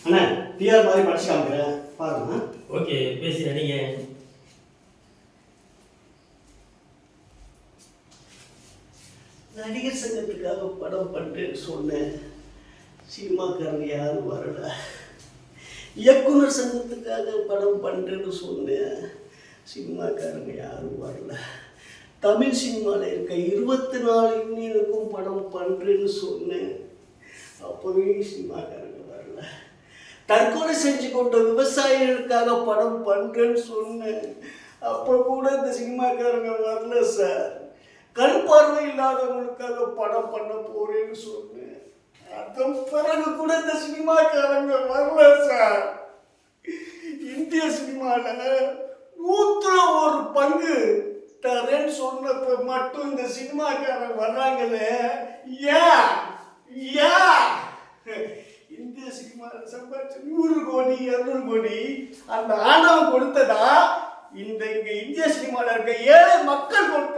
அண்ணா PR மாதிரி படிச்சு காமிக்கிறேன் பாருங்க. ஓகே பேசி நடிங்க. நடிகர் சங்கத்துக்காக படம் பண்ணுறேன்னு சொன்னேன், சினிமாக்காரங்க யாரும் வரல. இயக்குனர் சங்கத்துக்காக படம் பண்ணுறேன்னு சொன்னேன், சினிமாக்காரங்க யாரும் வரல. தமிழ் சினிமாவில் இருக்க 24 யூனியனுக்கும் படம் பண்ணுறேன்னு சொன்னேன், அப்போவே சினிமாக்காரங்க வரல. தற்கொலை செஞ்சு கொண்ட விவசாயிகளுக்காக படம் பண்ணுறேன்னு சொன்னேன், அப்போ கூட இந்த சினிமாக்காரங்க வரல சார். கண் பார்வை இல்லாதவங்களுக்காக படம் பண்ண போறேன்னு சொன்னேன், அதன் பிறகு கூட இந்த சினிமாக்காரங்க வரல சார். இந்திய சினிமாவில் 100 பங்கு தரேன்னு சொன்னப்ப மட்டும் இந்த சினிமாக்காரங்க வர்றாங்களே, ஏன் ஏன்? இந்திய சினிமாவில் சம்பாதிச்ச 100 கோடி 200 கோடி அந்த ஆணவம் கொடுத்ததா இங்க இந்திய சினிமாவில் இருக்க 7 மக்கள் கொடுத்த